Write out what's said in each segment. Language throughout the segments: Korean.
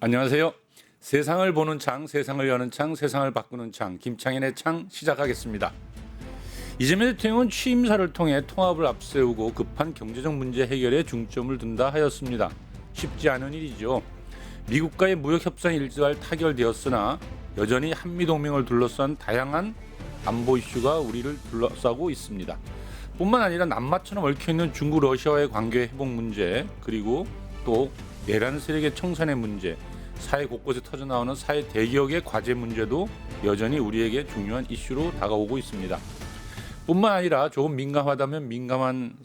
안녕하세요. 세상을 보는 창, 세상을 여는 창, 세상을 바꾸는 창, 김창현의 창 시작하겠습니다. 이재명 대통령은 취임사를 통해 통합을 앞세우고 급한 경제적 문제 해결에 중점을 둔다 하였습니다. 쉽지 않은 일이죠. 미국과의 무역 협상이 일괄 타결되었으나 여전히 한미동맹을 둘러싼 다양한 안보 이슈가 우리를 둘러싸고 있습니다. 뿐만 아니라 남마처럼 얽혀있는 중국 러시아와의 관계 회복 문제, 그리고 또 내란 세력의 청산의 문제, 사회 곳곳에 터져나오는 사회 대기업의 과제 문제도 여전히 우리에게 중요한 이슈로 다가오고 있습니다. 뿐만 아니라 조금 민감하다면 민감한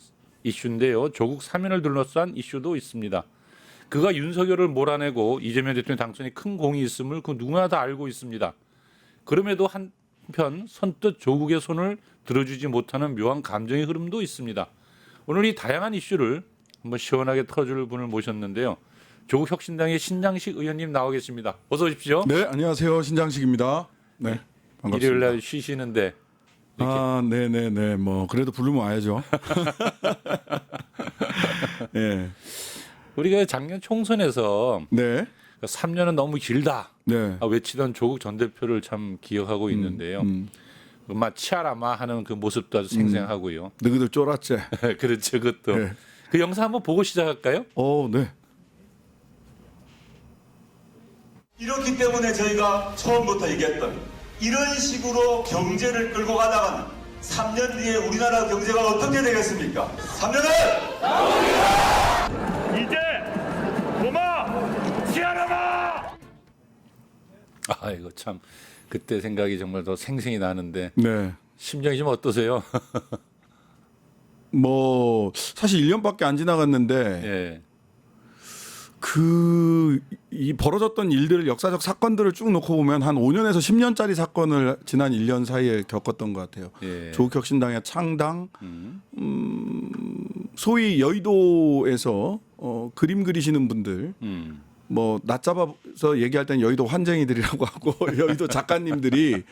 이슈인데요. 조국 사면을 둘러싼 이슈도 있습니다. 그가 윤석열을 몰아내고 이재명 대통령 당선에 큰 공이 있음을 그 누구나 다 알고 있습니다. 그럼에도 한편 선뜻 조국의 손을 들어주지 못하는 묘한 감정의 흐름도 있습니다. 오늘 이 다양한 이슈를 한번 시원하게 털어줄 분을 모셨는데요. 조국 혁신당의 신장식 의원님 나와 계십니다. 어서 오십시오. 네, 안녕하세요. 신장식입니다. 네, 반갑습니다. 일요일 날 쉬시는데 이렇게. 아, 네네네. 뭐 그래도 부르면 와야죠. 네, 우리가 작년 총선에서 네, 3년은 너무 길다 네. 외치던 조국 전 대표를 참 기억하고 있는데요. 막 치아라마 하는 그 모습도 아주 생생하고요. 너희들 쫄았지? 그렇죠, 그것도. 네. 그 영상 한번 보고 시작할까요? 네. 이렇기 때문에 저희가 처음부터 얘기했던 이런 식으로 경제를 끌고 가다가는 3년 뒤에 우리나라 경제가 어떻게 되겠습니까? 3년은 이제 고마 치아라마. 아, 이거 참 그때 생각이 정말 더 생생히 나는데 네. 심정이 좀 어떠세요? 뭐 사실 1년밖에 안 지나갔는데 예. 이 벌어졌던 일들, 역사적 사건들을 쭉 놓고 보면 한 5년에서 10년짜리 사건을 지난 1년 사이에 겪었던 것 같아요. 예. 조국혁신당의 창당, 소위 여의도에서 그림 그리시는 분들, 뭐 낮잡아서 얘기할 땐 여의도 환쟁이들이라고 하고 여의도 작가님들이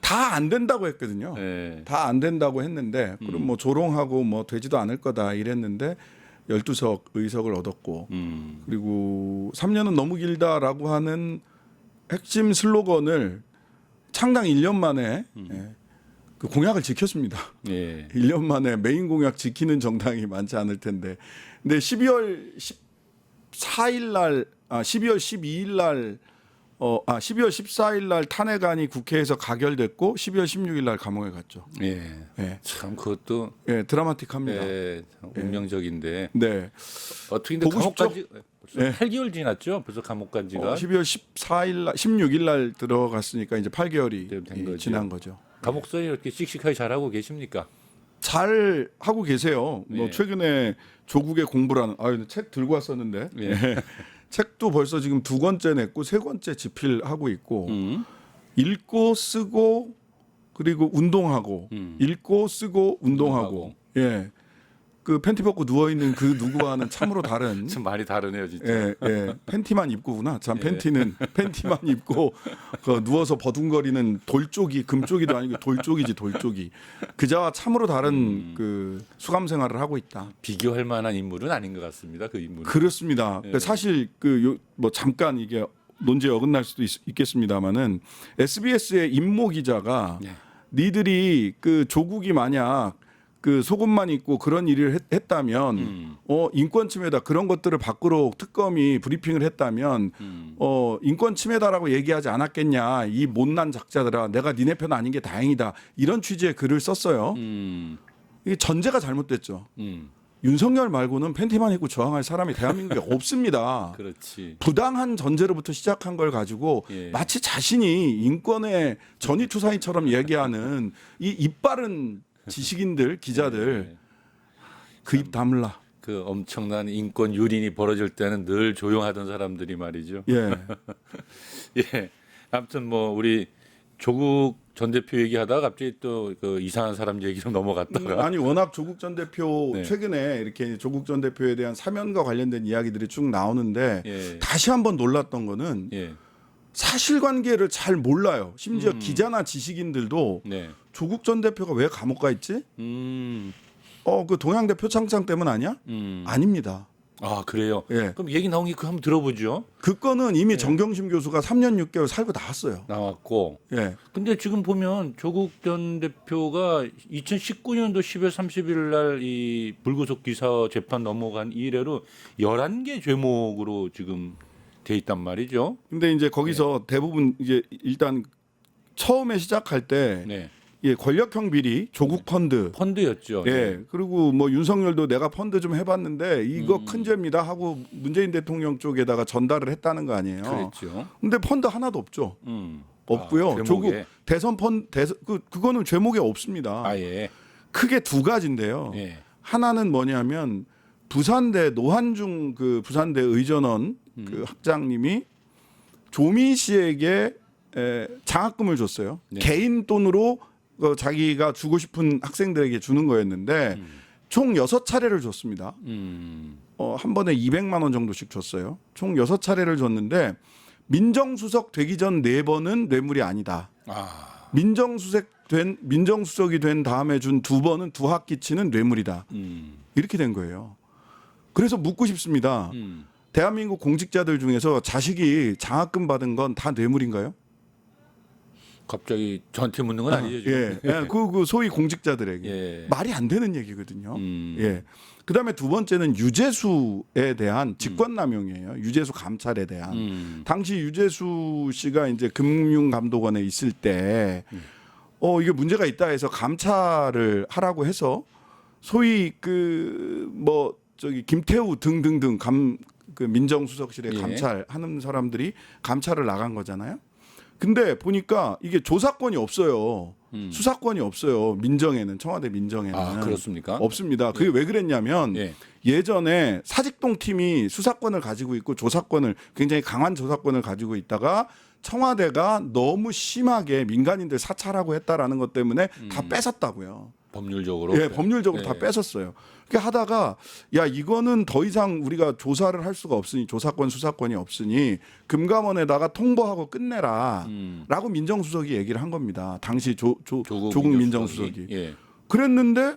다 안 된다고 했거든요. 예. 다 안 된다고 했는데 그럼 뭐 조롱하고 뭐 되지도 않을 거다 이랬는데 12석 의석을 얻었고 그리고 3년은 너무 길다라고 하는 핵심 슬로건을 창당 1년 만에 그 공약을 지켰습니다. 예. 1년 만에 메인 공약 지키는 정당이 많지 않을 텐데. 근데 12월 14일 날 12월 12일 날 12월 14일 날 탄핵안이 국회에서 가결됐고 12월 16일 날 감옥에 갔죠. 예. 예. 참 그것도 예, 드라마틱합니다. 예, 참 운명적인데 네. 어떻게 근데 보고 싶죠? 감옥까지 벌써 네. 8개월 지났죠? 벌써 감옥 간 지가 12월 14일 날 16일 날 들어갔으니까 이제 8개월이 된 거죠. 지난 거죠. 감옥선이 이렇게 씩씩하게 잘하고 계십니까? 잘 하고 계세요. 뭐 예. 최근에 조국의 공부라는 책 들고 왔었는데 예. 책도 벌써 지금 2권째 냈고 3권째 집필하고 있고 읽고 쓰고 그리고 운동하고 읽고 쓰고 운동하고 예. 그 팬티 벗고 누워 있는 그 누구와는 참으로 다른 참 많이 다르네요, 진짜. 예, 예. 팬티만 입고구나. 참 예. 팬티는 팬티만 입고 그 누워서 버둥거리는 돌쪽이 금쪽이도 아니고 돌쪽이지 돌쪽이. 그자와 참으로 다른 그 수감 생활을 하고 있다. 비교할 만한 인물은 아닌 것 같습니다. 그 인물은. 그렇습니다. 예. 사실 뭐 잠깐 이게 논지에 어긋날 수도 있겠습니다만은 SBS의 임모 기자가 예. 니들이 그 조국이 만약 그 속옷만 입고 그런 일을 했다면 인권 침해다 그런 것들을 밖으로 특검이 브리핑을 했다면 인권 침해다라고 얘기하지 않았겠냐 이 못난 작자들아 내가 니네 편 아닌 게 다행이다 이런 취지의 글을 썼어요. 이게 전제가 잘못됐죠. 윤석열 말고는 팬티만 입고 저항할 사람이 대한민국에 없습니다. 그렇지. 부당한 전제로부터 시작한 걸 가지고 예. 마치 자신이 인권의 전위투사인처럼 얘기하는 이 이빠른 지식인들 기자들 예. 그 입 다물라. 그 엄청난 인권 유린이 벌어질 때는 늘 조용하던 사람들이 말이죠. 예. 예. 아무튼 뭐 우리 조국 전 대표 얘기하다가 갑자기 또 그 이상한 사람 얘기로 넘어갔다가 아니 워낙 조국 전 대표 네. 최근에 이렇게 조국 전 대표에 대한 사면과 관련된 이야기들이 쭉 나오는데 예. 다시 한번 놀랐던 거는 예. 사실관계를 잘 몰라요. 심지어 기자나 지식인들도 네. 조국 전 대표가 왜 감옥 가 있지? 음. 그 동양대 표창장 때문 아니야? 아닙니다. 아 그래요. 예. 그럼 얘기 나온 게 그 한번 들어보죠. 그 건은 이미 정경심 교수가 3년 6개월 살고 나왔어요. 나왔고. 예. 근데 지금 보면 조국 전 대표가 2019년도 10월 30일 날 이 불구속 기사 재판 넘어간 이래로 11개 죄목으로 지금 돼 있단 말이죠. 근데 이제 거기서 대부분 이제 일단 처음에 시작할 때 네. 예, 권력형 비리, 조국 펀드, 펀드였죠. 예, 그리고 뭐 윤석열도 내가 펀드 좀 해봤는데 이거 큰 죄입니다 하고 문재인 대통령 쪽에다가 전달을 했다는 거 아니에요. 그랬죠. 근데 펀드 하나도 없죠. 없고요. 아, 조국 제목에. 대선 펀드 그거는 죄목에 없습니다. 아예. 크게 두 가지인데요. 예. 하나는 뭐냐면 부산대 노한중 그 부산대 의전원 그 학장님이 조민 씨에게 장학금을 줬어요. 네. 개인 돈으로 자기가 주고 싶은 학생들에게 주는 거였는데 총 6차례를 줬습니다. 한 번에 200만 원 정도씩 줬어요. 총 6차례를 줬는데 민정수석 되기 전 4번은 뇌물이 아니다. 아. 민정수석이 된 다음에 준 2번은 두 학기치는 뇌물이다. 이렇게 된 거예요. 그래서 묻고 싶습니다. 대한민국 공직자들 중에서 자식이 장학금 받은 건 다 뇌물인가요? 갑자기 저한테 묻는 건 아니죠. 지금. 예, 그 소위 공직자들에게 예. 말이 안 되는 얘기거든요. 예. 그다음에 두 번째는 유재수에 대한 직권남용이에요. 유재수 감찰에 대한. 당시 유재수 씨가 이제 금융감독원에 있을 때 이게 문제가 있다 해서 감찰을 하라고 해서 소위 김태우 등등등 그 민정수석실에 예. 감찰하는 사람들이 감찰을 나간 거잖아요. 근데 보니까 이게 조사권이 없어요. 수사권이 없어요. 민정에는 청와대 민정에는. 아 그렇습니까? 없습니다. 그게 왜 그랬냐면 예. 예전에 사직동 팀이 수사권을 가지고 있고 조사권을 굉장히 강한 조사권을 가지고 있다가 청와대가 너무 심하게 민간인들 사찰하고 했다라는 것 때문에 다 뺏었다고요. 법률적으로. 예, 법률적으로 다 뺏었어요. 그렇게 하다가 야 이거는 더 이상 우리가 조사를 할 수가 없으니 조사권 수사권이 없으니 금감원에다가 통보하고 끝내라라고 민정수석이 얘기를 한 겁니다. 당시 조국 민정수석이. 예. 그랬는데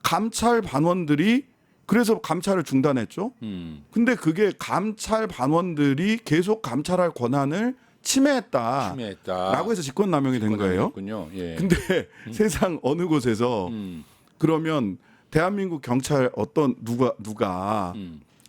감찰 반원들이 그래서 감찰을 중단했죠. 근데 그게 감찰 반원들이 계속 감찰할 권한을 침해했다라고 해서 직권남용이 된 거예요. 직권남용이었군요. 예. 근데 세상 어느 곳에서 그러면 대한민국 경찰 누가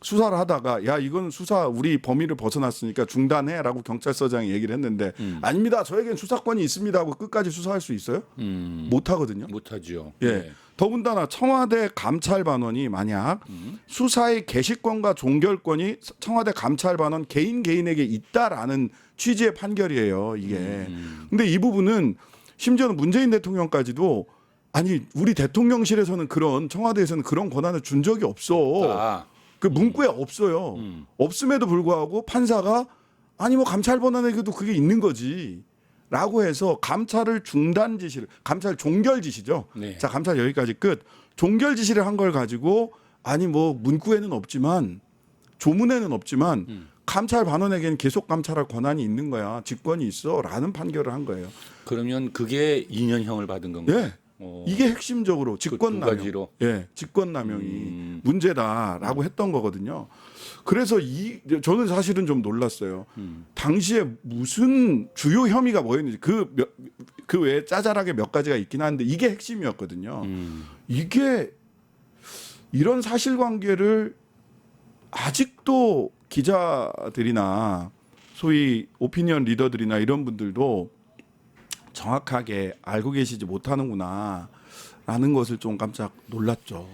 수사를 하다가 야 이건 수사 우리 범위를 벗어났으니까 중단해라고 경찰서장이 얘기를 했는데 아닙니다. 저에겐 수사권이 있습니다 하고 끝까지 수사할 수 있어요? 못 하거든요. 못하죠. 예. 더군다나 청와대 감찰반원이 만약 수사의 개시권과 종결권이 청와대 감찰반원 개인에게 있다라는 취지의 판결이에요. 이게. 근데 이 부분은 심지어는 문재인 대통령까지도 아니 우리 대통령실에서는 청와대에서는 그런 권한을 준 적이 없어. 그 문구에 없어요. 없음에도 불구하고 판사가 아니 뭐 감찰반원에게도 그게 있는 거지. 라고 해서 감찰을 감찰 종결 지시죠. 네. 자, 감찰 여기까지 끝. 종결 지시를 한 걸 가지고 아니 뭐 문구에는 없지만 조문에는 없지만 감찰 반원에게는 계속 감찰할 권한이 있는 거야. 직권이 있어라는 판결을 한 거예요. 그러면 그게 2년형을 받은 건가요? 예. 이게 핵심적으로 직권남용. 두 가지로. 예. 직권남용이 문제다라고 했던 거거든요. 그래서 저는 사실은 좀 놀랐어요. 당시에 무슨 주요 혐의가 뭐였는지 그 외에 짜잘하게 몇 가지가 있긴 한데 이게 핵심이었거든요. 이게 이런 사실관계를 아직도 기자들이나 소위 오피니언 리더들이나 이런 분들도 정확하게 알고 계시지 못하는구나라는 것을 좀 깜짝 놀랐죠.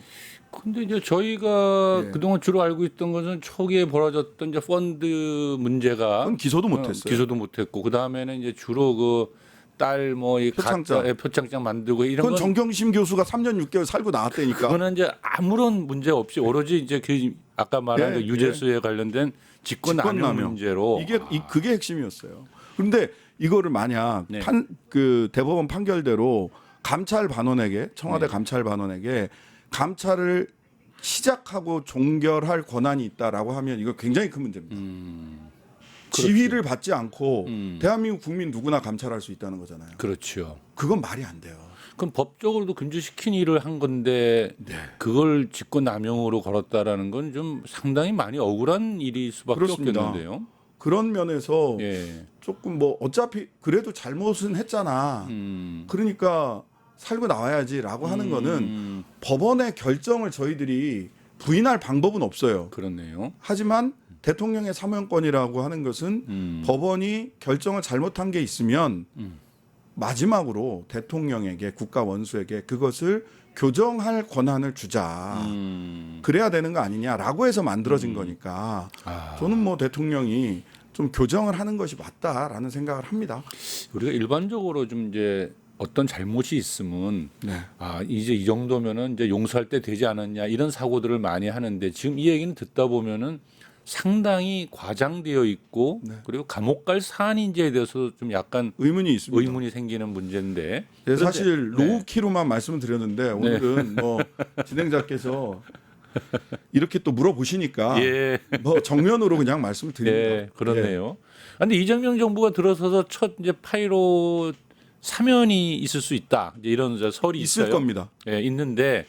근데 이제 저희가 예. 그동안 주로 알고 있던 것은 초기에 벌어졌던 이제 펀드 문제가 그건 기소도 못했어요. 기소도 못했고 그 다음에는 이제 주로 그 딸 뭐 이 표창장. 표창장 만들고 이런 그건 건 정경심 교수가 3년 6개월 살고 나왔다니까. 그거는 이제 아무런 문제 없이 오로지 이제 그 아까 말한 예, 그 유재수에 관련된 직권남용 문제로 그게 핵심이었어요. 그런데 이거를 만약 네. 그 대법원 판결대로 감찰 반원에게 청와대 네. 감찰 반원에게 감찰을 시작하고 종결할 권한이 있다라고 하면 이거 굉장히 큰 문제입니다. 지휘를 받지 않고 대한민국 국민 누구나 감찰할 수 있다는 거잖아요. 그렇죠. 그건 말이 안 돼요. 그럼 법적으로도 금지시킨 일을 한 건데 네. 그걸 직권남용으로 걸었다라는 건 좀 상당히 많이 억울한 일일 수밖에 그렇습니다. 없겠는데요. 그런 면에서 예. 조금 뭐 어차피 그래도 잘못은 했잖아. 그러니까 살고 나와야지라고 하는 거는 법원의 결정을 저희들이 부인할 방법은 없어요. 그렇네요. 하지만 대통령의 사면권이라고 하는 것은 법원이 결정을 잘못한 게 있으면 마지막으로 대통령에게 국가 원수에게 그것을 교정할 권한을 주자. 그래야 되는 거 아니냐라고 해서 만들어진 거니까 저는 뭐 대통령이 좀 교정을 하는 것이 맞다라는 생각을 합니다. 우리가 일반적으로 좀 이제 어떤 잘못이 있으면 네. 이제 이 정도면은 이제 용서할 때 되지 않았냐 이런 사고들을 많이 하는데 지금 이 얘기는 듣다 보면은 상당히 과장되어 있고 네. 그리고 감옥 갈 사안인지에 대해서 좀 약간 의문이 있습니다. 의문이 생기는 문제인데 네, 그런데- 사실 네. 로우키로만 말씀을 드렸는데 오늘은 뭐 진행자께서 이렇게 또 물어보시니까 예. 뭐 정면으로 그냥 말씀을 드립니다. 예, 그렇네요. 근데 이재명 정부가 들어서서 첫 이제 8.15 사면이 있을 수 있다. 이제 이런 이제 설이 있을 있어요. 겁니다. 예, 있는데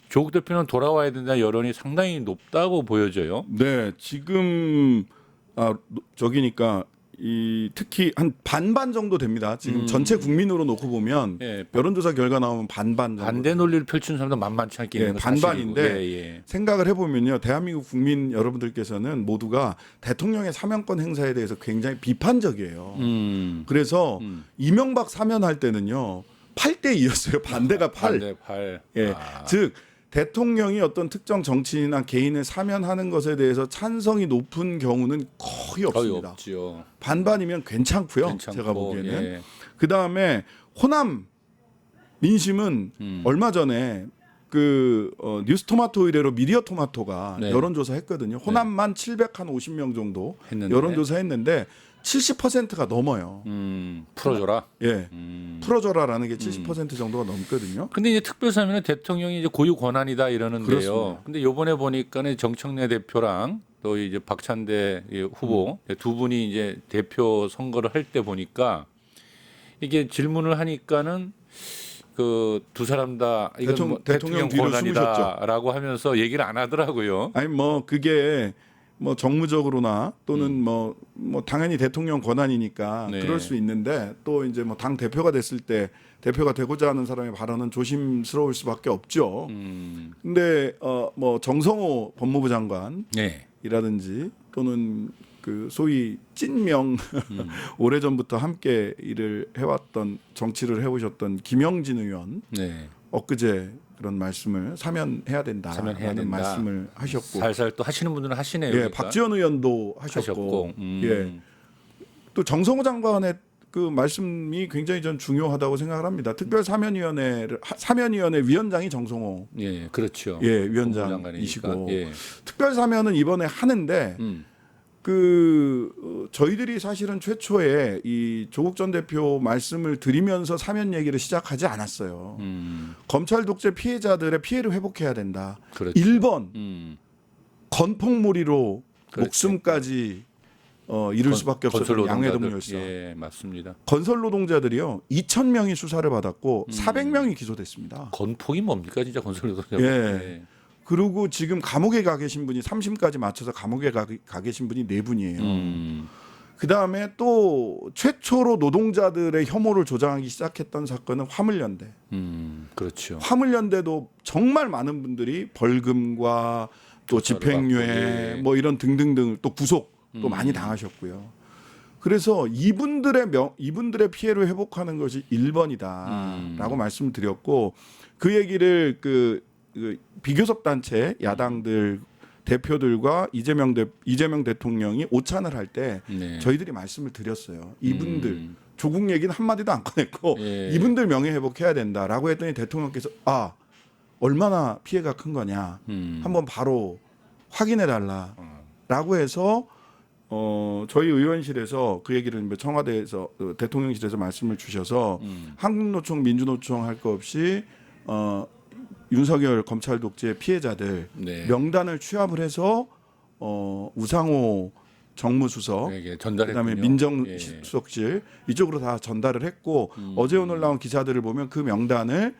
조국 대표는 돌아와야 된다 여론이 상당히 높다고 보여져요. 네, 지금 저기니까 특히 한 반반 정도 됩니다. 지금 전체 국민으로 놓고 보면 예, 여론조사 결과 나오면 반반 정도. 반대 논리를 펼치는 사람도 만만치 않게 있는 예, 건 반반인데 사실이고. 예. 생각을 해보면요, 대한민국 국민 여러분들께서는 모두가 대통령의 사면권 행사에 대해서 굉장히 비판적이에요. 그래서 이명박 사면할 때는요 8대 2였어요. 반대가 8. 반대 8. 예, 즉 대통령이 어떤 특정 정치인이나 개인을 사면하는 것에 대해서 찬성이 높은 경우는 거의 거의 없습니다. 없죠. 반반이면 괜찮고요. 괜찮고, 제가 보기에는. 예. 그 다음에 호남 민심은 얼마 전에 뉴스토마토 의뢰로 미디어 토마토가 네. 여론조사 했거든요. 호남만 750명 정도 했는데. 여론조사 했는데 70%가 넘어요. 풀어줘라. 예, 풀어줘라라는 게 70% 정도가 넘거든요. 근데 이제 특별사면은 대통령이 이제 고유 권한이다 이러는데요. 그렇습니다. 근데 요번에 보니까는 정청래 대표랑 또 이제 박찬대 후보 두 분이 이제 대표 선거를 할 때 보니까 이게 질문을 하니까는 그 두 사람 다 이건 뭐 대통령 대통령 뒤로 권한이다라고 하면서 얘기를 안 하더라고요. 아니 뭐 그게 뭐 정무적으로나 또는 뭐 당연히 대통령 권한이니까 네. 그럴 수 있는데 또 이제 뭐 당 대표가 됐을 때 대표가 되고자 하는 사람의 발언은 조심스러울 수밖에 없죠. 근데 뭐 정성호 법무부 장관이라든지 네. 또는 그 소위 찐명 오래전부터 함께 일을 해왔던 정치를 해오셨던 김영진 의원 네. 엊그제 그런 말씀을 사면해야 된다라는 사면해야 된다. 말씀을 하셨고 살살 또 하시는 분들은 하시네요. 예, 그러니까. 박지원 의원도 하셨고 예, 또 정성호 장관의 그 말씀이 굉장히 전 중요하다고 생각을 합니다. 사면위원회 위원장이 정성호 예, 그렇죠. 예, 법무부 위원장이시고 장관이니까. 예. 특별 사면은 이번에 하는데 저희들이 사실은 최초에 이 조국 전 대표 말씀을 드리면서 사면 얘기를 시작하지 않았어요. 검찰 독재 피해자들의 피해를 회복해야 된다. 그렇죠. 1번 건폭무리로 그렇죠. 목숨까지 잃을 수밖에 없었던 양해동 건설 열사. 예, 맞습니다. 건설 노동자들이요 2,000명이 수사를 받았고 400명이 기소됐습니다. 건폭이 뭡니까 진짜 건설 노동자. 예. 그리고 지금 감옥에 가 계신 분이 3심까지 맞춰서 감옥에 가 계신 분이 4분이에요. 그 다음에 또 최초로 노동자들의 혐오를 조장하기 시작했던 사건은 화물연대. 그렇죠. 화물연대도 정말 많은 분들이 벌금과 또 조사를 집행유예 받고, 예. 뭐 이런 등등등 또 구속도 많이 당하셨고요. 그래서 이분들의 피해를 회복하는 것이 1번이다라고 말씀을 드렸고 그 얘기를 그 비교섭 단체 야당들 대표들과 이재명 대통령이 오찬을 할 때 네. 저희들이 말씀을 드렸어요. 이분들 조국 얘기는 한 마디도 안 꺼냈고 예. 이분들 명예 회복해야 된다라고 했더니 대통령께서 얼마나 피해가 큰 거냐 한번 바로 확인해 달라라고 해서 저희 의원실에서 그 얘기를 청와대에서 대통령실에서 말씀을 주셔서 한국노총 민주노총 할 거 없이 윤석열 검찰 독재 피해자들 네. 명단을 취합을 해서 우상호 정무수석, 네, 전달했군요. 그다음에 예. 민정수석실 이쪽으로 다 전달을 했고 어제 오늘 나온 기사들을 보면 그 명단을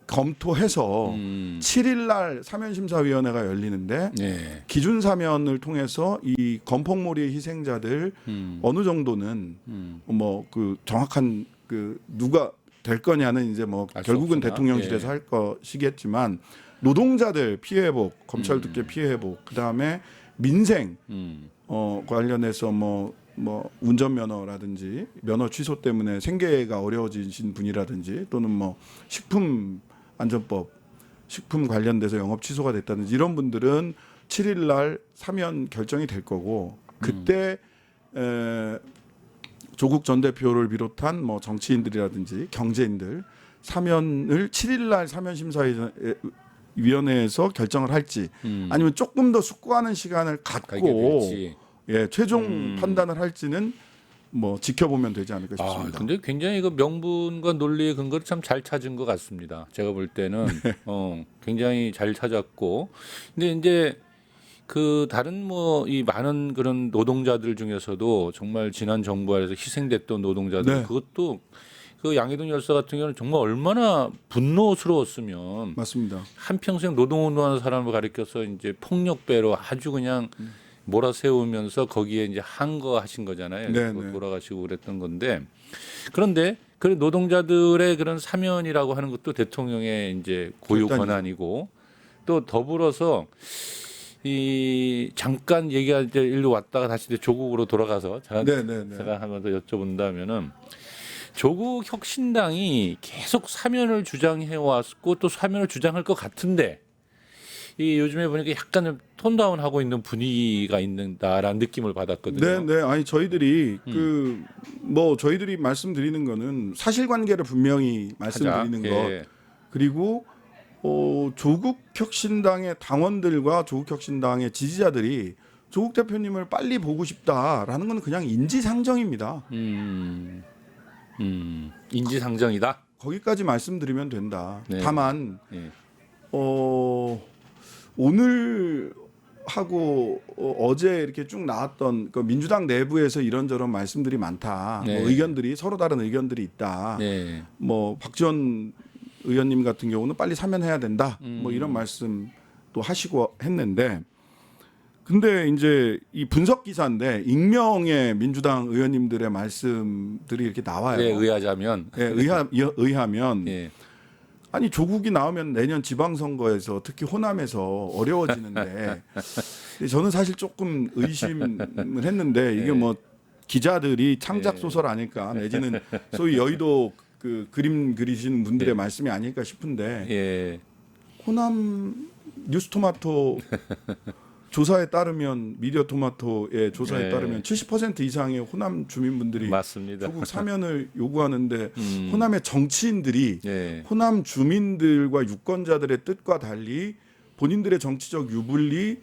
검토해서 7일 날 사면심사위원회가 열리는데 예. 기준 사면을 통해서 이 건폭몰이의 희생자들 어느 정도는 뭐 그 정확한 그 누가 될 거냐는 이제 뭐 알수 결국은 없으나. 대통령실에서 예. 할 것이겠지만 노동자들 피해 회복, 검찰 특혜 피해 회복, 그다음에 민생 관련해서 뭐 운전면허라든지 면허 취소 때문에 생계가 어려워지신 분이라든지 또는 뭐 식품 안전법 식품 관련돼서 영업 취소가 됐다든지 이런 분들은 7일 날 사면 결정이 될 거고 그때 조국 전 대표를 비롯한 뭐 정치인들이라든지 경제인들 사면을 7일 날 사면심사위원회에서 결정을 할지 아니면 조금 더 숙고하는 시간을 가게 갖고 될지. 예, 최종 판단을 할지는 뭐 지켜보면 되지 않을까 아, 싶습니다. 근데 굉장히 이거 명분과 논리의 근거를 참 잘 찾은 것 같습니다. 제가 볼 때는 네. 굉장히 잘 찾았고, 근데 이제 그 다른 뭐 이 많은 그런 노동자들 중에서도 정말 지난 정부 아래서 희생됐던 노동자들 네. 그것도 그 양해동 열사 같은 경우는 정말 얼마나 분노스러웠으면 맞습니다. 한평생 노동운동하는 사람을 가리켜서 이제 폭력배로 아주 그냥 몰아세우면서 거기에 이제 항거하신 거잖아요. 네, 뭐 네. 돌아가시고 그랬던 건데 그런데 그 노동자들의 그런 사면이라고 하는 것도 대통령의 이제 고유 결단이죠. 권한이고 또 더불어서 이 잠깐 얘기할 때 일로 왔다가 다시 이제 조국으로 돌아가서 제가 네, 네, 네. 한번 더 여쭤본다면은 조국 혁신당이 계속 사면을 주장해 왔고 또 사면을 주장할 것 같은데 이 요즘에 보니까 약간 좀 톤다운하고 있는 분위기가 있는다라는 느낌을 받았거든요. 네, 네. 아니 저희들이 그 뭐 저희들이 말씀드리는 거는 사실관계를 분명히 말씀드리는 것 예. 그리고 조국 혁신당의 당원들과 조국 혁신당의 지지자들이 조국 대표님을 빨리 보고 싶다라는 건 그냥 인지상정입니다. 인지상정이다. 거기까지 말씀드리면 된다. 네. 다만 예. 오늘 하고 어제 이렇게 쭉 나왔던 그 민주당 내부에서 이런저런 말씀들이 많다. 네. 뭐 의견들이 서로 다른 의견들이 있다. 네. 뭐 박지원 의원님 같은 경우는 빨리 사면해야 된다. 뭐 이런 말씀도 하시고 했는데 근데 이제 이 분석 기사인데 익명의 민주당 의원님들의 말씀들이 이렇게 나와요. 네, 의하자면 예, 의하면 예. 아니 조국이 나오면 내년 지방선거에서 특히 호남에서 어려워지는데 저는 사실 조금 의심을 했는데 이게 뭐 기자들이 창작 소설 아닐까 내지는 소위 여의도 그 그림 그리시는 분들의 말씀이 아닐까 싶은데 예. 호남 뉴스토마토 조사에 따르면 미디어토마토의 조사에 네. 따르면 70% 이상의 호남 주민분들이 맞습니다. 조국 사면을 요구하는데 호남의 정치인들이 예. 호남 주민들과 유권자들의 뜻과 달리 본인들의 정치적 유불리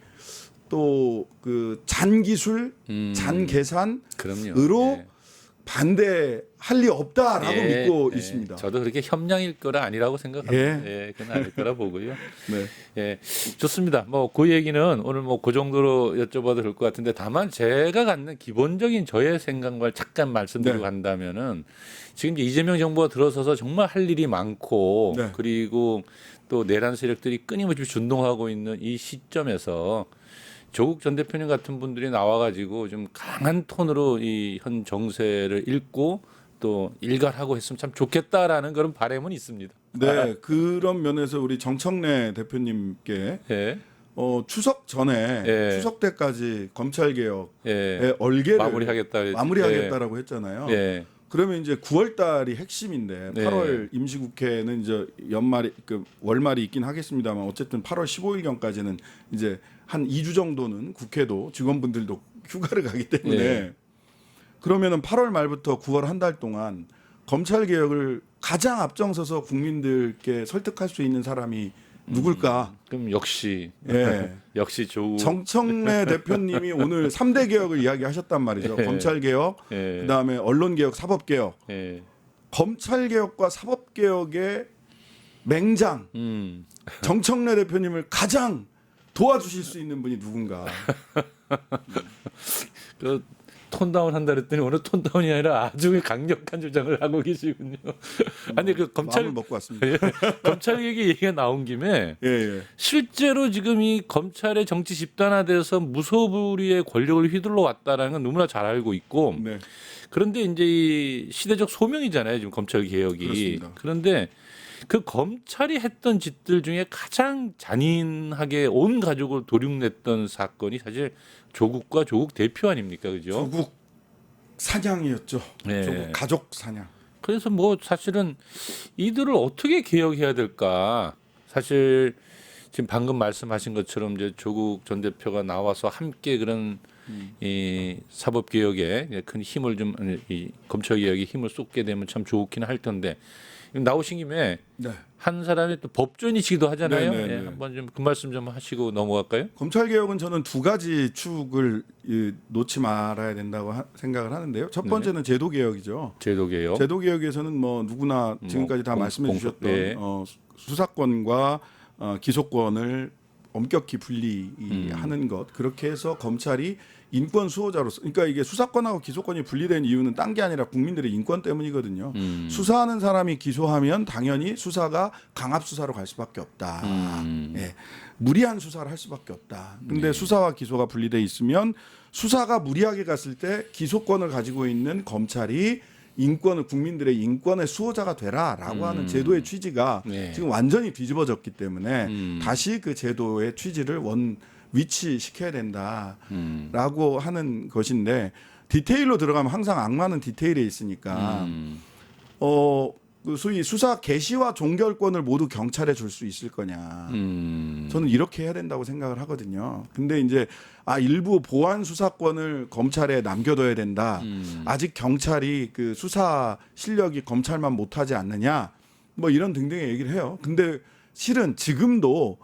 또 그 잔기술, 잔계산으로 그럼요. 예. 반대할 리 없다라고 예, 믿고 예. 있습니다. 저도 그렇게 협량일 거라 아니라고 생각합니다. 예, 그건 아닐 거라 보고요. 네. 예, 좋습니다. 뭐 그 얘기는 오늘 뭐 그 정도로 여쭤봐도 될 것 같은데 다만 제가 갖는 기본적인 저의 생각을 잠깐 말씀드리고 네. 간다면은 지금 이제 이재명 정부가 들어서서 정말 할 일이 많고 네. 그리고 또 내란 세력들이 끊임없이 준동하고 있는 이 시점에서 조국 전 대표님 같은 분들이 나와가지고 좀 강한 톤으로 이 현 정세를 읽고 또 일갈하고 했으면 참 좋겠다라는 그런 바람은 있습니다. 네, 그런 면에서 우리 정청래 대표님께 예, 추석 전에 예. 추석 때까지 검찰 개혁의 예, 얼개를 마무리하겠다. 마무리하겠다라고 했잖아요. 예, 그러면 이제 9월 달이 핵심인데 네. 8월 임시국회는 이제 연말이 그 월말이 있긴 하겠습니다만 어쨌든 8월 15일경까지는 이제 한 2주 정도는 국회도 직원분들도 휴가를 가기 때문에 네. 그러면은 8월 말부터 9월 한 달 동안 검찰 개혁을 가장 앞장서서 국민들께 설득할 수 있는 사람이 누굴까? 그럼 역시 예. 역시 조국 정청래 대표님이 오늘 3대 개혁을 이야기하셨단 말이죠. 예. 검찰 개혁, 예, 그다음에 언론 개혁, 사법 개혁. 예, 검찰 개혁과 사법 개혁의 맹장 정청래 대표님을 가장 도와주실 수 있는 분이 누군가. 그 톤다운 한다 그랬더니 오늘 톤다운이 아니라 아주 강력한 주장을 하고 계시군요. 아니 그 검찰 마음을 먹고 왔습니다. 검찰 얘기가 나온 김에 예, 예. 실제로 지금 이 검찰의 정치 집단화돼서 무소불위의 권력을 휘둘러 왔다라는 건 누구나 잘 알고 있고 네. 그런데 이제 이 시대적 소명이잖아요. 지금 검찰 개혁이. 그렇습니다. 그런데 그 검찰이 했던 짓들 중에 가장 잔인하게 온 가족을 도륙냈던 사건이 사실 조국과 조국 대표 아닙니까, 그죠? 조국 사냥이었죠. 네. 조국 가족 사냥. 그래서 뭐 사실은 이들을 어떻게 개혁해야 될까? 사실 지금 방금 말씀하신 것처럼 이제 조국 전 대표가 나와서 함께 그런 이 사법 개혁에 큰 힘을 좀 이 검찰 개혁에 힘을 쏟게 되면 참 좋기는 할 텐데 나오신 김에 네. 한 사람이 또 법조인이시기도 하잖아요. 네, 네, 예, 네. 한번 좀 그 말씀 좀 하시고 넘어갈까요? 검찰 개혁은 저는 두 가지 축을 놓지 말아야 된다고 생각을 하는데요. 첫 번째는 제도 개혁이죠. 제도 개혁. 제도 개혁에서는 뭐 누구나 지금까지 다 말씀해 주셨던 예. 수사권과 기소권을 엄격히 분리하는 것. 그렇게 해서 검찰이 인권 수호자로서, 그러니까 이게 수사권하고 기소권이 분리된 이유는 딴 게 아니라 국민들의 인권 때문이거든요. 수사하는 사람이 기소하면 당연히 수사가 강압 수사로 갈 수밖에 없다. 예. 무리한 수사를 할 수밖에 없다. 근데 수사와 기소가 분리돼 있으면 수사가 무리하게 갔을 때 기소권을 가지고 있는 검찰이 인권을 국민들의 인권의 수호자가 되라라고 하는 제도의 취지가 네. 지금 완전히 뒤집어졌기 때문에 다시 그 제도의 취지를 위치시켜야 된다라고 하는 것인데 디테일로 들어가면 항상 악마는 디테일에 있으니까 그 소위 수사 개시와 종결권을 모두 경찰에 줄 수 있을 거냐. 저는 이렇게 해야 된다고 생각을 하거든요. 근데 이제 일부 보안 수사권을 검찰에 남겨둬야 된다. 아직 경찰이 그 수사 실력이 검찰만 못하지 않느냐. 뭐 이런 등등의 얘기를 해요. 근데 실은 지금도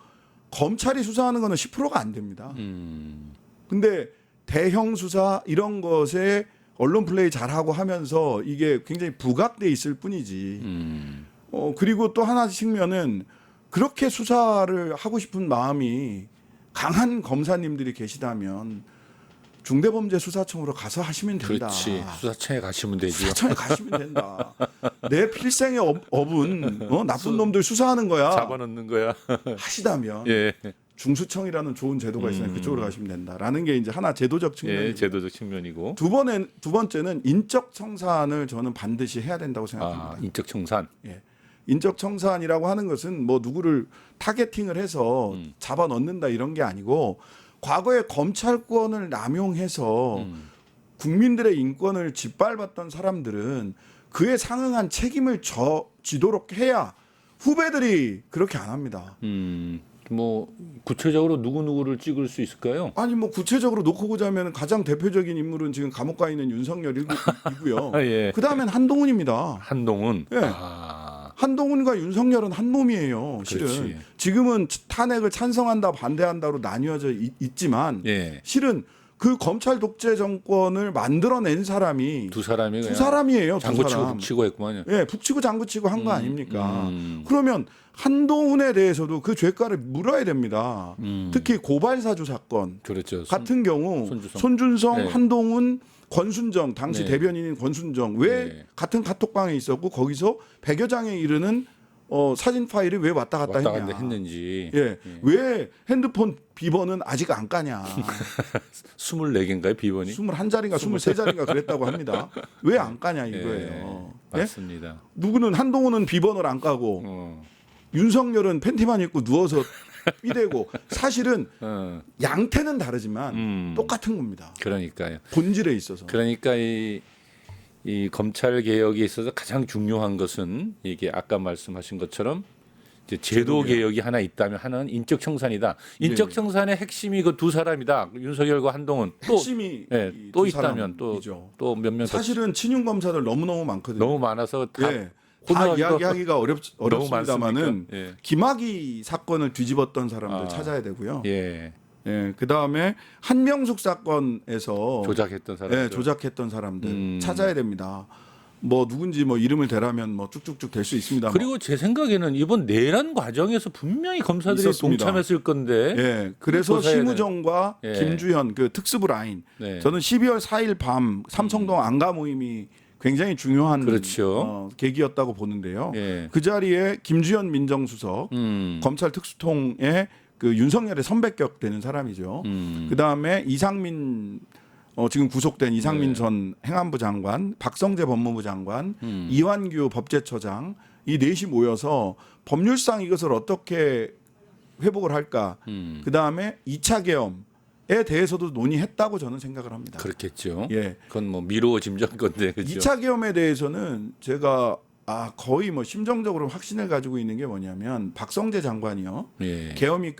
검찰이 수사하는 거는 10%가 안 됩니다. 근데 대형 수사 이런 것에 언론 플레이 잘하고 하면서 이게 굉장히 부각돼 있을 뿐이지. 그리고 또 하나 측면은 그렇게 수사를 하고 싶은 마음이 강한 검사님들이 계시다면 중대범죄수사청으로 가서 하시면 된다. 그렇지. 수사청에 가시면 되죠. 수사청에 가시면 된다. 내 필생의 업은 나쁜 놈들 수사하는 거야. 잡아놓는 거야. 하시다면 예. 중수청이라는 좋은 제도가 있으니 그쪽으로 가시면 된다라는 게 이제 하나 제도적 측면이고 예, 제도적 측면이고. 두 번째는 인적 청산을 저는 반드시 해야 된다고 생각합니다. 인적 청산. 예. 인적 청산이라고 하는 것은 뭐 누구를 타겟팅을 해서 잡아 넣는다 이런 게 아니고 과거에 검찰권을 남용해서 국민들의 인권을 짓밟았던 사람들은 그에 상응한 책임을 지도록 해야 후배들이 그렇게 안 합니다. 뭐 구체적으로 누구 누구를 찍을 수 있을까요? 아니 뭐 구체적으로 놓고 보자면 가장 대표적인 인물은 지금 감옥 가 있는 윤석열이고요. 예. 그 다음엔 한동훈입니다. 한동훈. 예. 한동훈과 윤석열은 한 몸이에요. 실은 그렇지. 지금은 탄핵을 찬성한다 반대한다로 나뉘어져 있지만 예. 실은 그 검찰 독재 정권을 만들어낸 사람이 두 사람이 두 그냥 사람이에요. 두 장구치고 사람. 북치고 했구만요. 예, 북치고 장구치고 한 거 아닙니까? 그러면 한동훈에 대해서도 그 죄가를 물어야 됩니다. 특히 고발사주 사건 그렇죠. 같은 경우 손준성. 손준성, 네. 한동훈, 권순정 당시 네. 대변인인 권순정 왜 네. 같은 카톡방에 있었고 거기서 100여 장에 이르는 사진 파일이 왜 왔다 갔다 왔다 했냐? 갔다 했는지. 예, 왜 핸드폰 비번은 아직 안 까냐? 24개인가요, 비번이? 21자리인가 23자리인가 그랬다고 합니다. 왜 안 까냐 이거예요. 예? 맞습니다. 누구는 한동훈은 비번을 안 까고 윤석열은 팬티만 입고 누워서 삐대고 사실은 양태는 다르지만 똑같은 겁니다. 그러니까요. 본질에 있어서. 그러니까 이 검찰 개혁에 있어서 가장 중요한 것은 이게 아까 말씀하신 것처럼 이제 제도 개혁이 하나 있다면 하나는 인적 청산이다. 인적 네. 청산의 핵심이 그 두 사람이다. 윤석열과 한동훈. 또 핵심이 예, 이 또 두 있다면 사람이죠. 또 몇몇 사실은 친윤 검사들 너무 많거든요. 너무 많아서 다 예. 다 이야기하기가 어렵습니다만은 많습니까? 예. 김학의 사건을 뒤집었던 사람들 아. 찾아야 되고요. 예. 예. 그다음에 한명숙 사건에서 조작했던 사람. 예, 조작했던 사람들 찾아야 됩니다. 뭐 누군지 뭐 이름을 대라면 뭐 쭉쭉쭉 될 수 있습니다. 그리고 제 생각에는 이번 내란 과정에서 분명히 검사들이 있었습니다. 동참했을 건데. 예, 그래서 조사해야 심우정과 예. 김주현 그 특수부 라인, 네. 저는 12월 4일 밤 삼성동 안가 모임이 굉장히 중요한 그렇죠. 계기였다고 보는데요. 예. 그 자리에 김주현 민정수석, 검찰 특수통의 그 윤석열의 선배격 되는 사람이죠. 그 다음에 이상민 지금 구속된 이상민 네. 전 행안부 장관, 박성재 법무부 장관, 이완규 법제처장 이 넷이 모여서 법률상 이것을 어떻게 회복을 할까. 그 다음에 2차 계엄에 대해서도 논의했다고 저는 생각을 합니다. 그렇겠죠. 예. 그건 뭐 미루어 짐작 건데 그렇죠. 2차 계엄에 대해서는 제가 거의 뭐 심정적으로 확신을 가지고 있는 게 뭐냐면 박성재 장관이요. 예. 계엄이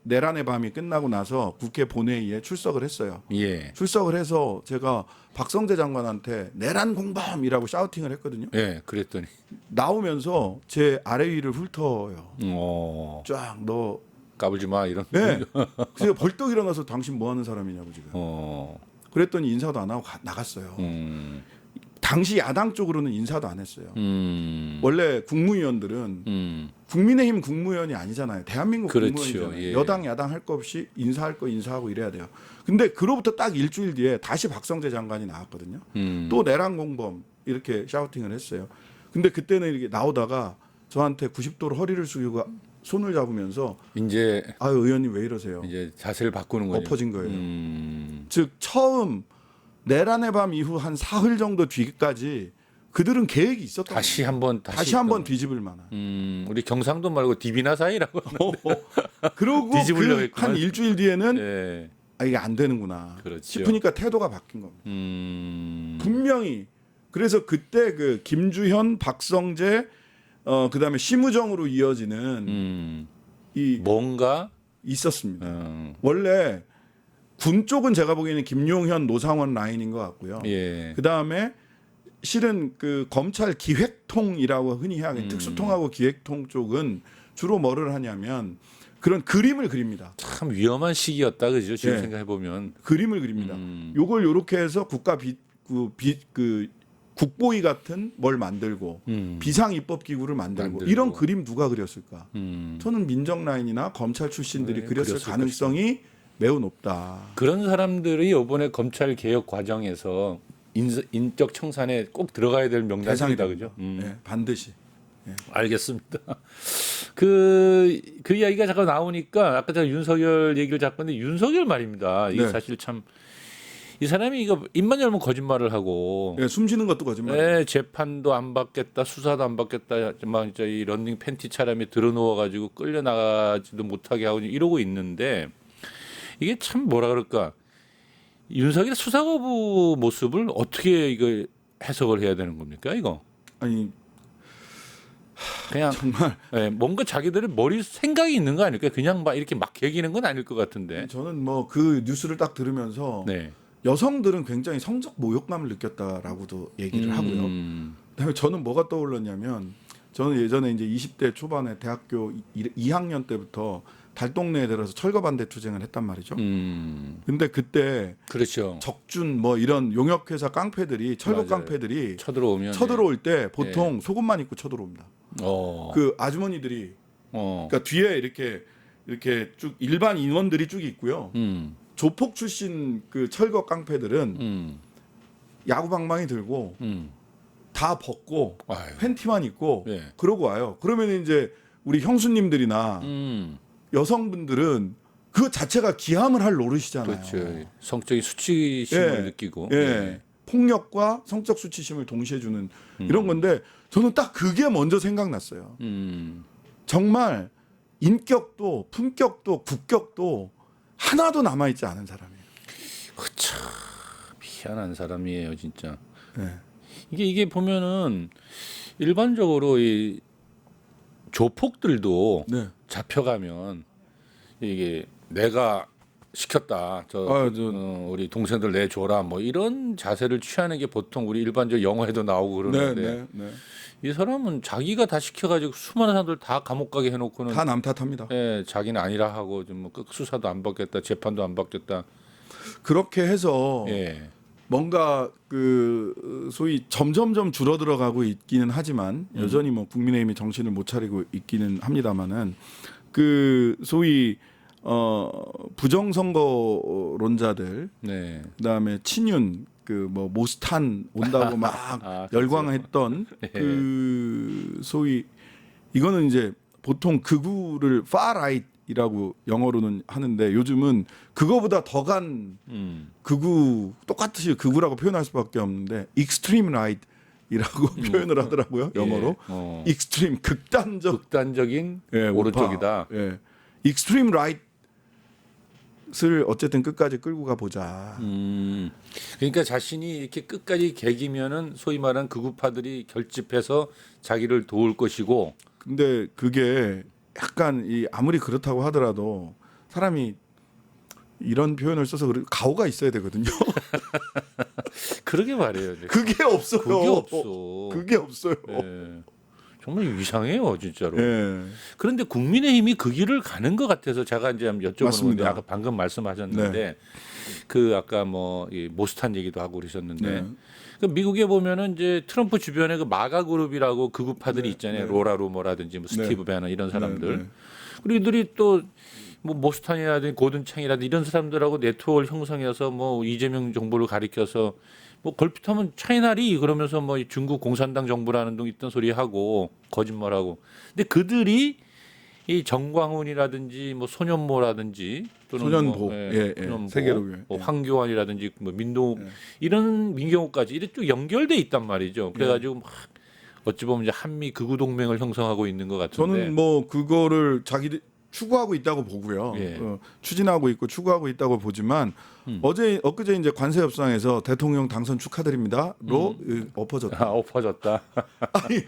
내란의 밤이 끝나고 나서 국회 본회의에 출석을 했어요. 예. 출석을 해서 제가 박성재 장관한테 내란 공범이라고 샤우팅을 했거든요. 예. 그랬더니 나오면서 제 아래 위를 훑어요. 쫙 너 까불지 마 이런. 네. 그래서 벌떡 일어나서 당신 뭐 하는 사람이냐고 지금. 그랬더니 인사도 안 하고 나갔어요. 당시 야당 쪽으로는 인사도 안 했어요. 원래 국무위원들은 국민의힘 국무위원이 아니잖아요. 대한민국 그렇죠. 국무위원이잖아요. 예. 여당 야당 할 거 없이 인사할 거 인사하고 이래야 돼요. 근데 그로부터 딱 일주일 뒤에 다시 박성재 장관이 나왔거든요. 또 내란 공범 이렇게 샤우팅을 했어요. 근데 그때는 이렇게 나오다가 저한테 90도로 허리를 숙이고 손을 잡으면서 이제 의원님 왜 이러세요? 이제 자세를 바꾸는 거예요. 엎어진 거예요. 즉 처음 내란의 밤 이후 한 사흘 정도 뒤까지 그들은 계획이 있었던 다시 한번 다시 한번 뒤집을 만한. 우리 경상도 말고 디비나 사이라고. 그러고 뒤집으려고 그 했구만. 한 일주일 뒤에는 예. 이게 안 되는구나 그렇죠. 싶으니까 태도가 바뀐 겁니다. 분명히 그래서 그때 그 김주현, 박성재, 그다음에 심우정으로 이어지는 이 뭔가 있었습니다. 원래 군 쪽은 제가 보기에는 김용현, 노상원 라인인 것 같고요. 예. 그 다음에 실은 그 검찰 기획통이라고 흔히 하는 특수통하고 기획통 쪽은 주로 뭐를 하냐면 그런 그림을 그립니다. 참 위험한 시기였다 그죠? 지금 예. 생각해 보면. 그림을 그립니다. 요걸 요렇게 해서 국가 국보위 같은 뭘 만들고 비상 입법 기구를 만들고 이런 그림 누가 그렸을까? 저는 민정 라인이나 검찰 출신들이 네, 그렸을 그렸을 가능성이 매우 높다. 그런 사람들이 이번에 검찰 개혁 과정에서 인적 청산에 꼭 들어가야 될 명단이다 그죠? 네, 반드시. 알겠습니다. 그 이야기가 잠깐 나오니까 아까 제가 윤석열 얘기를 자꾸 했는데 윤석열 말입니다. 이게 네. 사실 참 이 사람이 이거 입만 열면 거짓말을 하고 숨 쉬는 것도 거짓말. 네, 재판도 안 받겠다, 수사도 안 받겠다, 막 진짜 이 런닝 팬티 차림에 들어누워 가지고 끌려 나가지도 못하게 하고 이러고 있는데 이게 참 뭐라 그럴까 윤석열 수사 거부 모습을 어떻게 이거 해석을 해야 되는 겁니까 이거? 아니 그냥 정말 네, 뭔가 자기들의 머리 생각이 있는 거 아닐까? 그냥 막 이렇게 막 개기는 건 아닐 것 같은데. 저는 뭐 그 뉴스를 딱 들으면서 네. 여성들은 굉장히 성적 모욕감을 느꼈다라고도 얘기를 하고요. 그다음에 저는 뭐가 떠올랐냐면 저는 예전에 이제 20대 초반에 대학교 2학년 때부터 달동네에 들어서 철거 반대 투쟁을 했단 말이죠. 근데 그때 그렇죠. 적준 뭐 이런 용역회사 깡패들이 철거 맞아요. 깡패들이 쳐들어오면 쳐들어올 때 보통 속옷만 입고 쳐들어옵니다. 그 아주머니들이 그러니까 뒤에 이렇게 쭉 일반 인원들이 쭉 있고요. 조폭 출신 그 철거 깡패들은 야구 방망이 들고 다 벗고 아유. 팬티만 입고 예. 그러고 와요. 그러면 이제 우리 형수님들이나 여성분들은 그 자체가 기함을 할 노릇이잖아요. 그렇죠. 성적인 수치심을 예. 느끼고. 예. 예. 폭력과 성적 수치심을 동시에 주는 이런 건데 저는 딱 그게 먼저 생각났어요. 정말 인격도 품격도 국격도 하나도 남아있지 않은 사람이에요. 참 희한한 사람이에요, 진짜. 네. 이게 보면은 일반적으로 이 조폭들도 네. 잡혀가면 이게 내가 시켰다. 우리 동생들 내줘라. 뭐 이런 자세를 취하는 게 보통 우리 일반적 영화에도 나오고 그러는데 이 사람은 자기가 다 시켜가지고 수많은 사람들 다 감옥 가게 해놓고는 다 남 탓합니다. 예, 자기는 아니라 하고 좀 뭐 수사도 안 받겠다, 재판도 안 받겠다. 그렇게 해서 예. 뭔가 그 소위 점점점 줄어들어가고 있기는 하지만 여전히 뭐 국민의힘이 정신을 못 차리고 있기는 합니다만은 그 소위 부정선거론자들 네. 그다음에 친윤 그 뭐 모스탄 온다고 막 열광했던 그 소위 이거는 이제 보통 극우를 far right이라고 영어로는 하는데 요즘은 그거보다 더간 극우 똑같이 극우라고 표현할 수밖에 없는데 extreme right이라고 표현을 하더라고요 영어로. extreme 극단적인 예, 오른쪽이다. 우파. 예. extreme right을 어쨌든 끝까지 끌고 가 보자. 그러니까 자신이 이렇게 끝까지 개기면은 소위 말하는 극우파들이 결집해서 자기를 도울 것이고. 근데 그게 약간 이 아무리 그렇다고 하더라도 사람이 이런 표현을 써서 가오가 있어야 되거든요. 그러게 말해요. 그게 없어요. 그게 없어. 그게 없어요. 예. 정말 이상해요, 진짜로. 예. 그런데 국민의힘이 그 길을 가는 것 같아서 제가 이제 한번 여쭤보는 맞습니다. 건데 아까 방금 말씀하셨는데 그 아까 뭐 이 모스탄 얘기도 하고 그러셨는데 네. 그 미국에 보면은 이제 트럼프 주변에 그 마가 그룹이라고 극우파들이 있잖아요. 로라 루머라든지 뭐 스티브 배너 이런 사람들. 네. 그리고 이들이 또 뭐 모스탄이라든지 고든창이라든지 이런 사람들하고 네트워크를 형성해서 뭐 이재명 정부를 가리켜서 뭐 걸핏하면 차이나리 그러면서 뭐 중국 공산당 정부라는 둥 있던 소리 하고 거짓말하고. 근데 그들이 이 정광훈이라든지 뭐 소년모라든지 또는 소년보, 뭐, 소년보, 세계로교회. 뭐 황교안이라든지 뭐 민동욱 이런 민경욱까지 이렇게 쭉 연결돼 있단 말이죠. 그래가지고 막 어찌 보면 이제 한미 극우 동맹을 형성하고 있는 것 같은데. 저는 뭐 그거를 자기들 추구하고 있다고 보고요. 예. 추진하고 있고 추구하고 있다고 보지만 엊그제 이제 관세 협상에서 대통령 당선 축하드립니다로 엎어졌다. 엎어졌다. 아니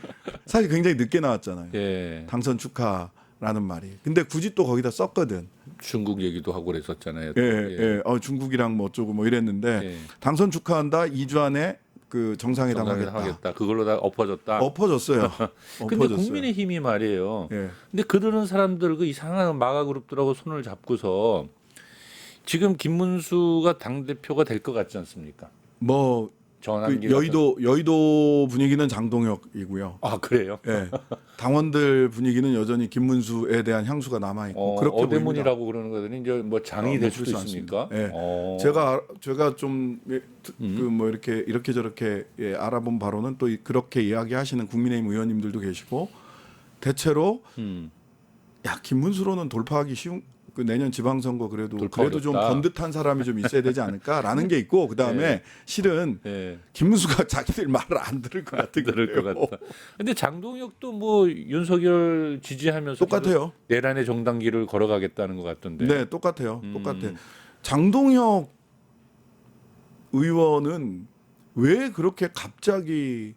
사실 굉장히 늦게 나왔잖아요. 예. 당선 축하라는 말이. 근데 굳이 또 거기다 썼거든. 중국 얘기도 하고 그랬었잖아요. 예, 예. 중국이랑 뭐 어쩌고 뭐 이랬는데 예. 당선 축하한다. 2주 안에 그 정상회담 하겠다. 하겠다. 그걸로 다 엎어졌다. 엎어졌어요. 근데 엎어졌어요. 국민의힘이 말이에요. 예. 근데 그러는 사람들 그 이상한 마가 그룹들하고 손을 잡고서 지금 김문수가 당 대표가 될 것 같지 않습니까? 뭐 전환기 그 여의도 분위기는 장동혁이고요. 아 그래요? 예. 당원들 분위기는 여전히 김문수에 대한 향수가 남아 있고 그렇게 보입니다. 어대문이라고 그러는 거더니 이제 뭐 장이 될 수도 그렇지 있습니까? 않습니다. 예. 제가 좀 그 뭐 이렇게 저렇게 알아본 바로는 또 그렇게 이야기하시는 국민의힘 의원님들도 계시고 대체로 야 김문수로는 돌파하기 쉬운 그 내년 지방선거 그래도 좀 어렵다. 번듯한 사람이 좀 있어야 되지 않을까라는 게 있고 그 다음에 실은 예. 김문수가 자기들 말을 안 들을 것 같은 들을 것 같다. 근데 장동혁도 뭐 윤석열 지지하면서 똑같아요. 내란의 정당기를 걸어가겠다는 것 같던데. 네, 똑같아요. 똑같아. 장동혁 의원은 왜 그렇게 갑자기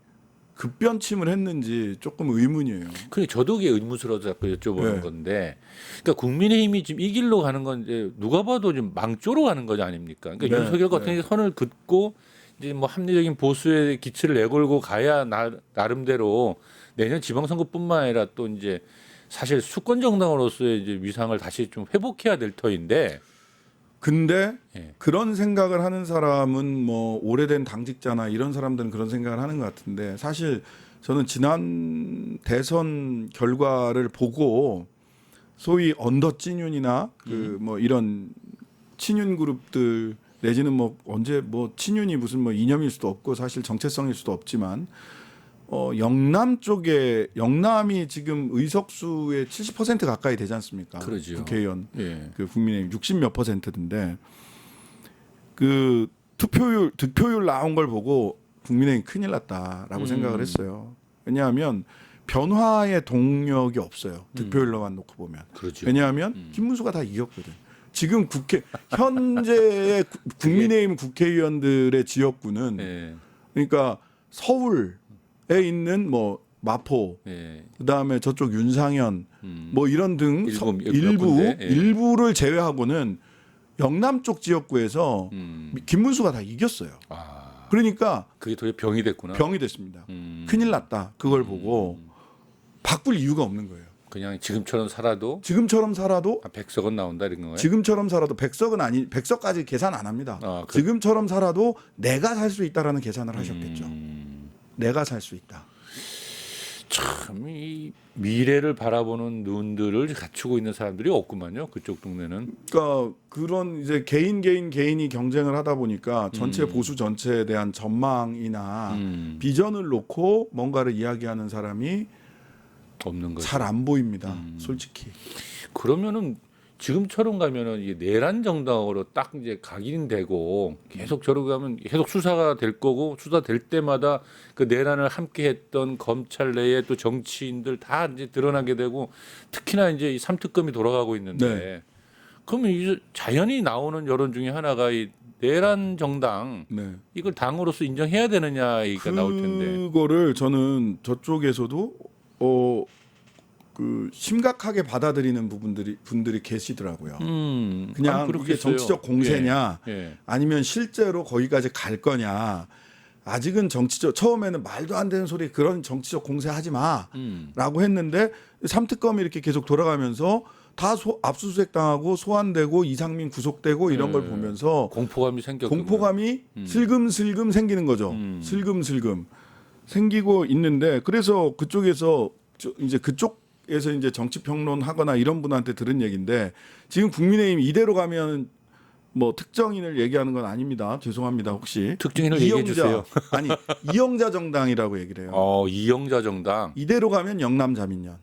급변침을 했는지 조금 의문이에요. 그래 저도 그게 의문스러워서 자꾸 여쭤보는 네. 건데, 그러니까 국민의힘이 지금 이 길로 가는 건 이제 누가 봐도 좀 망조로 가는 거지 아닙니까? 그러니까 네, 윤석열 같은 게 선을 긋고 이제 뭐 합리적인 보수의 기치를 내걸고 가야 나름대로 내년 지방선거뿐만 아니라 또 이제 사실 수권 정당으로서의 이제 위상을 다시 좀 회복해야 될 터인데. 근데 예. 그런 생각을 하는 사람은 뭐 오래된 당직자나 이런 사람들은 그런 생각을 하는 것 같은데 사실 저는 지난 대선 결과를 보고 소위 언더 친윤이나 그 뭐 이런 친윤 그룹들 내지는 뭐 언제 뭐 친윤이 무슨 뭐 이념일 수도 없고 사실 정체성일 수도 없지만 영남 쪽에 영남이 지금 의석수의 70% 가까이 되지 않습니까? 그러죠. 국회의원 예. 그 국민의힘 60몇 %인데 그 득표율 나온 걸 보고 국민의힘 큰일 났다라고 생각을 했어요. 왜냐하면 변화의 동력이 없어요. 득표율로만 놓고 보면. 그렇죠. 왜냐하면 김문수가 다 이겼거든. 지금 현재의 국민의힘 국회의원들의 지역구는 예. 그러니까 서울에 있는 뭐 마포 예. 그다음에 저쪽 윤상현 뭐 이런 등 몇 군데? 예. 일부를 제외하고는 영남 쪽 지역구에서 김문수가 다 이겼어요. 아, 그러니까 그게 도대체 병이 됐구나. 병이 됐습니다. 큰일 났다. 그걸 보고 바꿀 이유가 없는 거예요. 그냥 지금처럼 살아도 지금처럼 살아도 100석은 나온다 이런 거예요? 지금처럼 살아도 100석까지 계산 안 합니다. 지금처럼 살아도 내가 살 수 있다라는 계산을 하셨겠죠. 내가 살 수 있다. 참 이 미래를 바라보는 눈들을 갖추고 있는 사람들이 없구만요. 그쪽 동네는. 그러니까 그런 이제 개인이 경쟁을 하다 보니까 전체 보수 전체에 대한 전망이나 비전을 놓고 뭔가를 이야기하는 사람이 없는 거죠. 잘 안 보입니다. 솔직히. 그러면은 지금처럼 가면은 이게 내란 정당으로 딱 이제 각인되고 계속 저러고 가면 계속 수사가 될 거고 수사될 때마다 그 내란을 함께했던 검찰 내에 또 정치인들 다 이제 드러나게 되고 특히나 이제 이 삼특검이 돌아가고 있는데 네. 그러면 이제 자연히 나오는 여론 중에 하나가 이 내란 정당 네. 이걸 당으로서 인정해야 되느냐 얘기가 나올 텐데. 그거를 저는 저쪽에서도 그 심각하게 받아들이는 분들이 계시더라고요. 그냥 이게 그렇겠어요. 정치적 공세냐, 예, 예. 아니면 실제로 거기까지 갈 거냐. 아직은 처음에는 말도 안 되는 소리 그런 정치적 공세하지 마라고 했는데 삼특검이 이렇게 계속 돌아가면서 다 압수수색 당하고 소환되고 이상민 구속되고 이런 걸 보면서 공포감이 생겼고 공포감이 슬금슬금 생기는 거죠. 슬금슬금 생기고 있는데 그래서 그쪽에서 이제 그쪽에서 이제 정치 평론하거나 이런 분한테 들은 얘기인데 지금 국민의힘 이대로 가면 뭐 특정인을 얘기하는 건 아닙니다. 죄송합니다. 혹시 특정인을 얘기해 주세요. 아니 이영자 정당이라고 얘기를 해요. 이영자 정당. 이대로 가면 영남 자민련.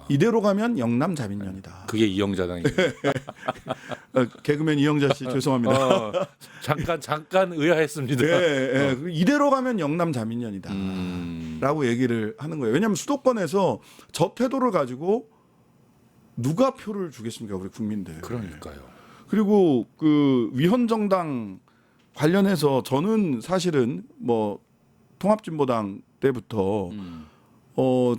이대로 가면 영남 자민련이다. 그게 이영자당이에요. 개그맨 이영자 씨 죄송합니다. 잠깐 의아했습니다. 예. 이대로 가면 영남 자민련이다. 라고 얘기를 하는 거예요. 왜냐하면 수도권에서 저 태도를 가지고 누가 표를 주겠습니까? 우리 국민들. 그러니까요. 그리고 그 위헌정당 관련해서 저는 사실은 뭐 통합진보당 때부터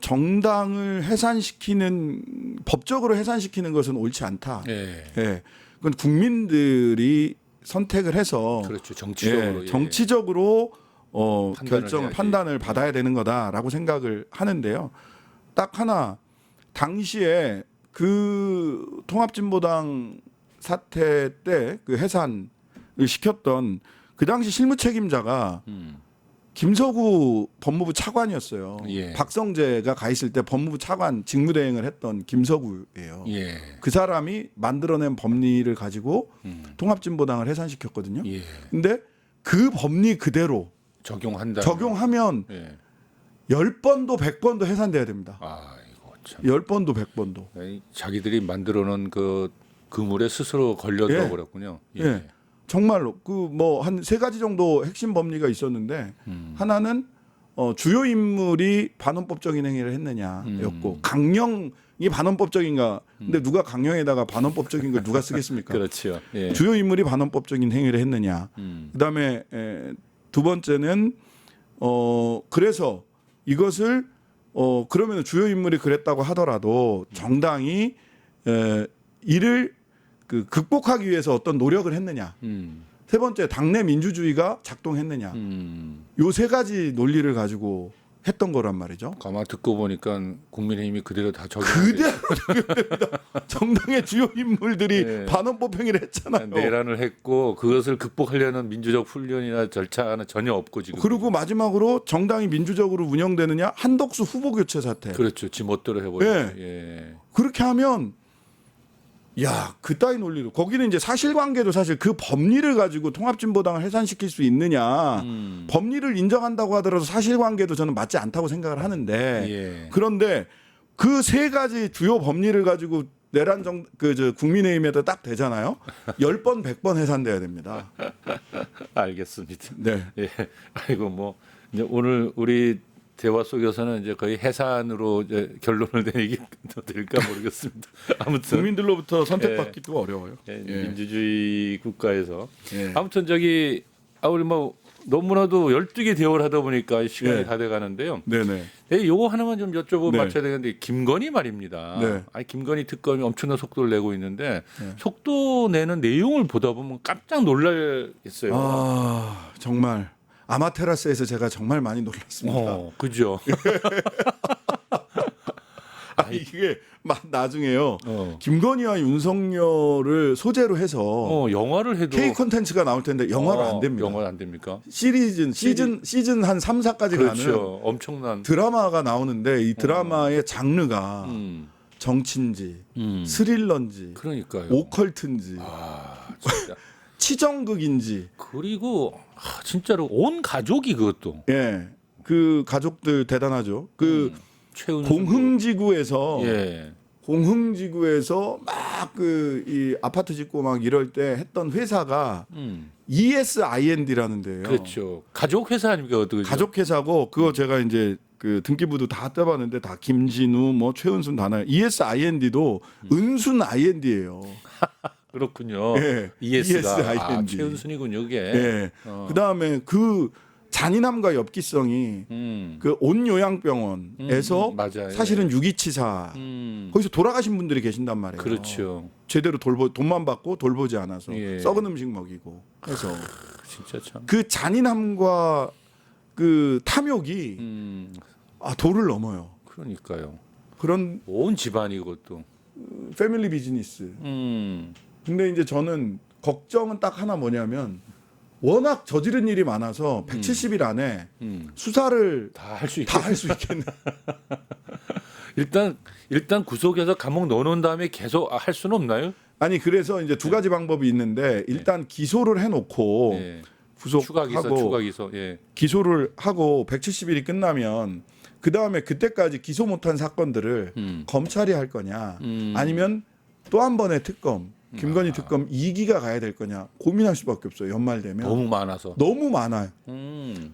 정당을 해산시키는 법적으로 해산시키는 것은 옳지 않다. 예. 예. 그건 국민들이 선택을 해서 그렇죠. 정치적으로. 예, 정치적으로 해야지. 판단을 받아야 되는 거다라고 생각을 하는데요. 딱 하나 당시에 그 통합진보당 사태 때 그 해산을 시켰던 그 당시 실무 책임자가 김서구 법무부 차관이었어요. 예. 박성재가 가 있을 때 법무부 차관 직무대행을 했던 김서구예요. 예. 그 사람이 만들어낸 법리를 가지고 통합진보당을 해산시켰거든요. 예. 근데 그 법리 그대로 적용하면 예. 10번도 100번도 해산돼야 됩니다. 이거 참. 10번도 100번도. 자기들이 만들어놓은 그 그물에 스스로 걸려들어 버렸군요. 예. 정말로 그 뭐 한 세 가지 정도 핵심 법리가 있었는데 하나는 주요 인물이 반헌법적인 행위를 했느냐였고 강령이 반헌법적인가? 근데 누가 강령에다가 반헌법적인 걸 누가 쓰겠습니까? 그렇죠. 예. 주요 인물이 반헌법적인 행위를 했느냐. 그다음에 두 번째는 그래서 이것을 그러면 주요 인물이 그랬다고 하더라도 정당이 이를 극복하기 위해서 어떤 노력을 했느냐. 세 번째 당내 민주주의가 작동했느냐. 요 세 가지 논리를 가지고 했던 거란 말이죠. 가만 듣고 보니까 국민의힘이 그대로 다 그대로 정당의 주요 인물들이 네. 반헌법 행위를 했잖아요. 내란을 했고 그것을 극복하려는 민주적 훈련이나 절차는 전혀 없고 지금. 그리고 마지막으로 정당이 민주적으로 운영되느냐 한덕수 후보 교체 사태. 그렇죠. 지 멋대로 해버리죠. 네. 예. 그렇게 하면 그따위 논리로 거기는 이제 사실관계도 사실 그 법리를 가지고 통합진보당을 해산시킬 수 있느냐 법리를 인정한다고 하더라도 사실관계도 저는 맞지 않다고 생각을 하는데 예. 그런데 그 세 가지 주요 법리를 가지고 내란 국민의힘에도 딱 되잖아요. 10번 100번 해산돼야 됩니다. 알겠습니다. 네. 예. 아이고 뭐 이제 오늘 우리 대화 속에서는 이제 거의 해산으로 이제 결론을 내리기도 될까 모르겠습니다. 아무튼 국민들로부터 선택받기도 어려워요. 민주주의 국가에서 예. 아무튼 우리 뭐 너무나도 12개 대화를 하다 보니까 시간이 다 돼가는데요. 네네. 요거 하나만 좀 여쭤보고 네. 맞춰야 되는데 김건희 말입니다. 네. 김건희 특검이 엄청난 속도를 내고 있는데 속도 내는 내용을 보다 보면 깜짝 놀라겠어요. 정말 아마테라스에서 제가 정말 많이 놀랐습니다. 그죠. 이게 막 나중에요. 어. 김건희와 윤석열을 소재로 해서 영화를 해도 K 콘텐츠가 나올 텐데 영화로 안 됩니다. 영화 안 됩니까? 시즌 한 3, 4까지 그렇죠. 가는 엄청난 드라마가 나오는데 이 드라마의 장르가 음. 정치인지 스릴러인지 그러니까요. 오컬트인지 아, 진짜. 치정극인지 그리고 진짜로 온 가족이 그것도 예. 그 가족들 대단하죠. 그 최은순 공흥지구에서 예. 공흥지구에서 막 그 이 아파트 짓고 막 이럴 때 했던 회사가 ESIND라는 데예요. 그렇죠. 가족 회사 아닙니까 그것도 그죠? 가족 회사고 그거 제가 이제 그 등기부도 다 떼봤는데 다 김진우 뭐 최은순 다 나요. ESIND도 은순 IND예요. 그렇군요. 예. ES가 ESIND. 최은순이군요, 이게. 예. 그다음에 그 잔인함과 엽기성이 그 온요양병원에서 맞아요. 사실은 유기치사 거기서 돌아가신 분들이 계신단 말이에요. 그렇죠. 제대로 돈만 받고 돌보지 않아서 예. 썩은 음식 먹이고 해서 진짜 참. 그 잔인함과 그 탐욕이 도를 넘어요. 그러니까요. 그런 온 집안이 그것도. 패밀리 비즈니스. 근데 이제 저는 걱정은 딱 하나 뭐냐면 워낙 저지른 일이 많아서 170일 안에 수사를 다 할 수 다 있게. 할 수 있겠네. 일단 구속해서 감옥 넣어놓은 다음에 계속 할 수는 없나요? 아니 그래서 이제 두 가지 방법이 있는데 일단 기소를 해놓고 예. 구속하고 추가 기소. 예. 기소를 하고 170일이 끝나면 그 다음에 그때까지 기소 못한 사건들을 검찰이 할 거냐 아니면 또 한 번의 특검 김건희 특검 2기가 가야 될 거냐 고민할 수밖에 없어요. 연말 되면 너무 많아서. 너무 많아요.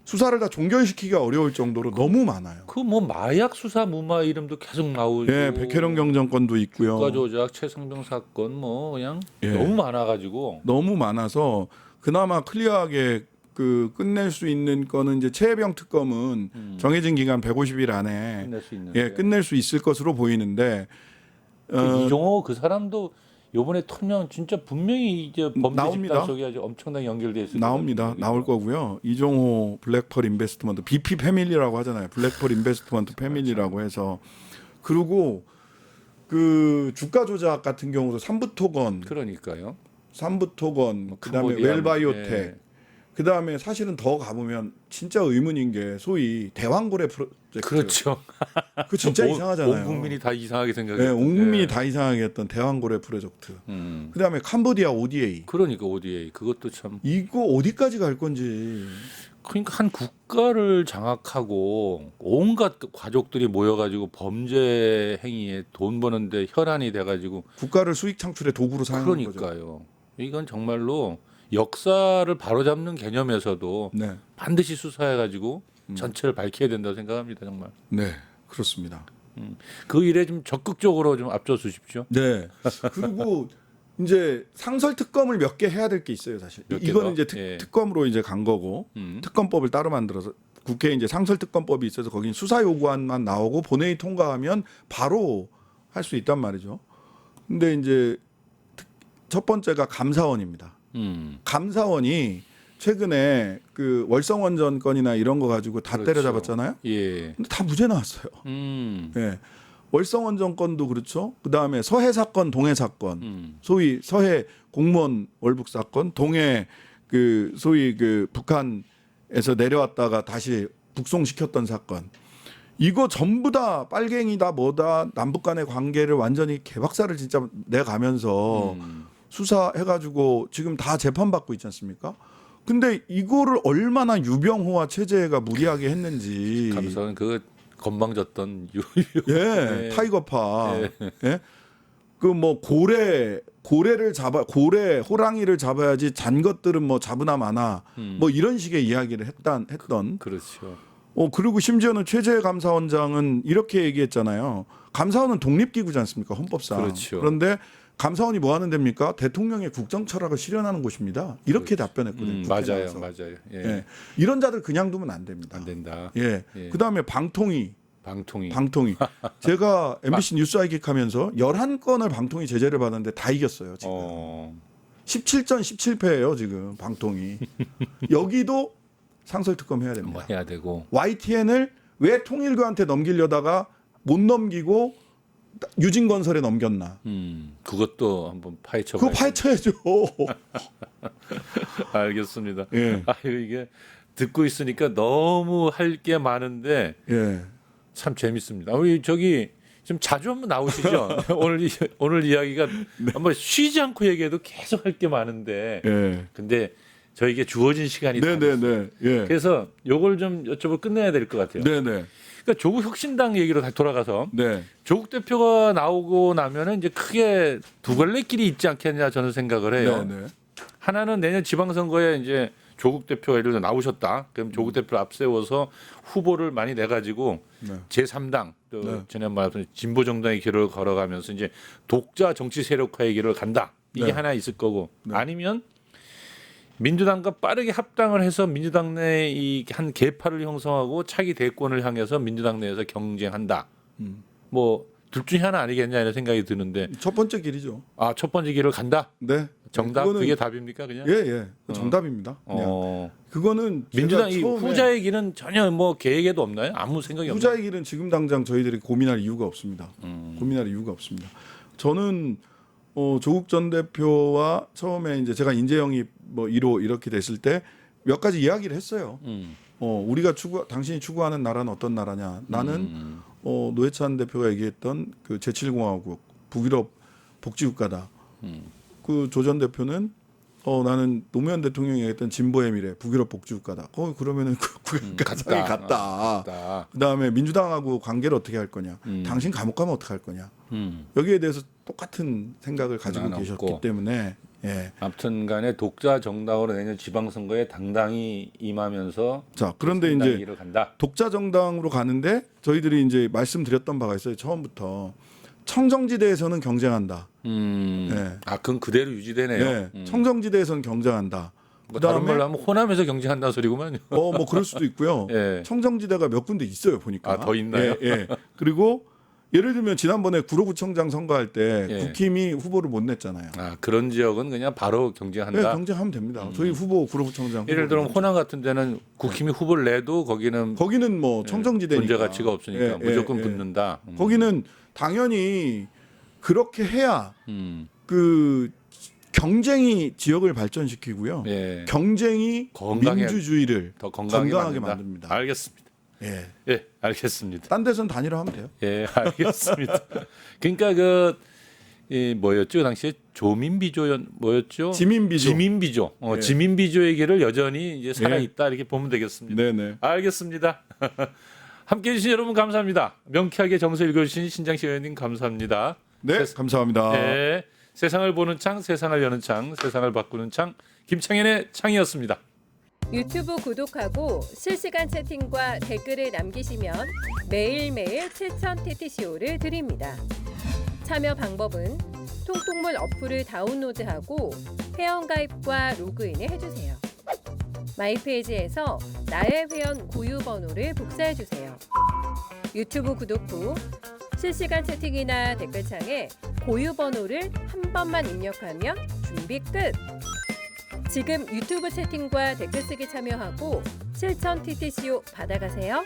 수사를 다 종결시키기가 어려울 정도로 너무 많아요. 그 뭐 마약 수사 무마 이름도 계속 나오고. 예, 백혜령 경정권도 있고요. 국가조작, 최성병 사건 뭐 그냥 예. 너무 많아가지고. 너무 많아서 그나마 클리어하게 그 끝낼 수 있는 거는 이제 최혜병 특검은 정해진 기간 150일 안에 끝낼 수 있는데. 예, 끝낼 수 있을 것으로 보이는데 그 이종호 그 사람도 요번에 털면 진짜 분명히 이제 범죄 나옵니다. 집단 속에 아주 엄청나게 연결돼 있을 나옵니다. 거거든요. 나올 거고요. 이종호 블랙펄 인베스트먼트 BP 패밀리라고 하잖아요. 블랙펄 인베스트먼트 패밀리라고 해서 그리고 그 주가 조작 같은 경우도 삼부토건, 그러니까요. 삼부토건, 그다음에 캄보디아, 웰바이오텍, 예. 그다음에 사실은 더 가보면 진짜 의문인 게 소위 대왕고래 프로젝트. 그렇죠. 그 진짜 온- 이상하잖아요. 온 국민이 다 이상하게 생각해요. 네, 온 국민이 다 이상하게 했던 대왕고래 프로젝트. 그다음에 캄보디아 ODA. 그러니까 ODA 그것도 참. 이거 어디까지 갈 건지. 그러니까 한 국가를 장악하고 온갖 가족들이 모여가지고 범죄 행위에 돈 버는데 혈안이 돼가지고. 국가를 수익 창출의 도구로 사용하는 거죠. 그러니까요. 이건 정말로 역사를 바로잡는 개념에서도 네, 반드시 수사해가지고 전체를 밝혀야 된다고 생각합니다. 정말. 네, 그렇습니다. 그 일에 좀 적극적으로 좀 앞서 주십시오. 네. 그리고 이제 상설 특검을 몇 개 해야 될 게 있어요, 사실. 몇 개 이거는 더? 이제 예. 특검으로 이제 간 거고 특검법을 따로 만들어서 국회에 이제 상설 특검법이 있어서 거긴 수사 요구안만 나오고 본회의 통과하면 바로 할 수 있단 말이죠. 근데 이제 첫 번째가 감사원입니다. 감사원이 최근에 그 월성원전 건이나 이런 거 가지고 다 그렇죠. 때려잡았잖아요. 예. 근데 다 무죄 나왔어요. 예. 월성원전 건도 그렇죠. 그다음에 서해 사건, 동해 사건, 소위 서해 공무원 월북 사건, 동해 그 소위 그 북한에서 내려왔다가 다시 북송시켰던 사건. 이거 전부 다 빨갱이다 뭐다 남북 간의 관계를 완전히 개박살을 진짜 내가면서 수사해가지고 지금 다 재판받고 있지 않습니까? 근데 이거를 얼마나 유병호와 최재해가 무리하게 했는지. 감사는 그 건방졌던 예, 네. 타이거파. 예? 그 뭐 고래를 잡아 호랑이를 잡아야지 잔 것들은 뭐 잡으나 마나 뭐 이런 식의 이야기를 했던. 그렇죠. 그리고 심지어는 최재해 감사원장은 이렇게 얘기했잖아요. 감사원은 독립기구지 않습니까? 헌법상. 그렇죠. 그런데 감사원이 뭐 하는 데입니까? 대통령의 국정 철학을 실현하는 곳입니다. 이렇게 답변했거든요. 국회 맞아요, 나와서. 맞아요. 예. 예. 이런 자들 그냥 두면 안 됩니다. 안 된다. 예. 예. 그다음에 방통위. 방통위. 제가 MBC 뉴스 아이킥하면서 11건을 방통위 제재를 받았는데 다 이겼어요. 지금. 17전 17패예요, 지금 방통위. 여기도 상설 특검 해야 됩니다. 뭐 해야 되고. YTN을 왜 통일교한테 넘기려다가 못 넘기고 유진건설에 넘겼나? 그것도 한번 파헤쳐. 그거 파헤쳐야죠. 알겠습니다. 예. 이게 듣고 있으니까 너무 할 게 많은데 예. 참 재밌습니다. 우리 저기 좀 자주 한번 나오시죠. 오늘 이야기가 한번 쉬지 않고 얘기해도 계속 할 게 많은데. 예. 근데 저에게 주어진 시간이 다 네네네. 됐어요. 예. 그래서 요걸 좀 여쭤보고 끝내야 될 것 같아요. 네네. 그러니까 조국 혁신당 얘기로 다시 돌아가서 네. 조국 대표가 나오고 나면은 이제 크게 두 갈래 길이 있지 않겠냐 저는 생각을 해요. 네네. 하나는 내년 지방선거에 이제 조국 대표가 예를 들어 나오셨다. 그럼 조국 대표를 앞세워서 후보를 많이 내 가지고 네. 제3당 또 네. 전에 말했던 진보 정당의 길을 걸어가면서 이제 독자 정치 세력화의 길을 간다. 이게 네. 하나 있을 거고 네. 아니면 민주당과 빠르게 합당을 해서 민주당 내 이 한 계파를 형성하고 차기 대권을 향해서 민주당 내에서 경쟁한다. 뭐 둘 중에 하나 아니겠냐 이런 생각이 드는데 첫 번째 길이죠. 아 첫 번째 길을 간다. 네. 정답 그거는 그게 답입니까 그냥? 예, 예. 정답입니다. 그냥. 그거는 민주당 제가 이 처음에 후자의 길은 전혀 뭐 계획에도 없나요? 아무 생각이 없나요? 후자의 길은 지금 당장 저희들이 고민할 이유가 없습니다. 고민할 이유가 없습니다. 저는 조국 전 대표와 처음에 이제 제가 인재영입 뭐 1호 이렇게 됐을 때 몇 가지 이야기를 했어요. 우리가 당신이 추구하는 나라는 어떤 나라냐? 나는 노회찬 대표가 얘기했던 그 제7공화국 북유럽 복지국가다. 그 조 전 대표는 나는 노무현 대통령이 얘기했던 진보의 미래 북유럽 복지국가다. 그러면은 가상이 같다. 그다음에 민주당하고 관계를 어떻게 할 거냐? 당신 감옥 가면 어떻게 할 거냐? 여기에 대해서 똑같은 생각을 가지고 계셨기 때문에 예. 아무튼간에 독자 정당으로 내년 지방선거에 당당히 임하면서 자 그런데 이제 길을 간다. 독자 정당으로 가는데 저희들이 이제 말씀드렸던 바가 있어요. 처음부터 청정지대에서는 경쟁한다. 예. 아 그건 그대로 유지되네요. 예. 청정지대에서는 경쟁한다. 뭐 다른 말로 하면 호남에서 경쟁한다는 소리구만요. 뭐 그럴 수도 있고요. 예. 청정지대가 몇 군데 있어요 보니까. 아, 더 있나요? 예, 예. 그리고 예를 들면 지난번에 구로구청장 선거할 때 예. 국힘이 후보를 못 냈잖아요. 아 그런 지역은 그냥 바로 경쟁한다. 네, 경쟁하면 됩니다. 저희 후보 구로구청장. 예를 들면 호남 같은 데는 국힘이 후보를 내도 거기는 뭐 청정지대니까 존재 가치가 없으니까 예, 무조건 예, 예. 붙는다. 거기는 당연히 그렇게 해야 그 경쟁이 지역을 발전시키고요. 예. 경쟁이 건강해- 민주주의를 더 건강하게 건강하게 만든다. 만듭니다. 알겠습니다. 예. 예, 알겠습니다. 딴 데서는 단일화하면 돼요. 예, 알겠습니다. 그러니까 뭐였죠? 그 당시에 조민비조연 뭐였죠? 지민비조. 지민비조. 예. 지민비조의 길을 여전히 이제 살아 있다 이렇게 보면 되겠습니다. 네네. 알겠습니다. 함께해 주신 여러분 감사합니다. 명쾌하게 정서 읽어주신 신장식 의원님 감사합니다. 네, 감사합니다. 네, 세상을 보는 창, 세상을 여는 창, 세상을 바꾸는 창, 김창현의 창이었습니다. 유튜브 구독하고 실시간 채팅과 댓글을 남기시면 매일매일 7,000TTCO를 드립니다. 참여 방법은 통통물 어플을 다운로드하고 회원가입과 로그인을 해주세요. 마이페이지에서 나의 회원 고유 번호를 복사해주세요. 유튜브 구독 후 실시간 채팅이나 댓글창에 고유 번호를 한 번만 입력하면 준비 끝! 지금 유튜브 채팅과 댓글 쓰기 참여하고 실천 TTCO 받아가세요.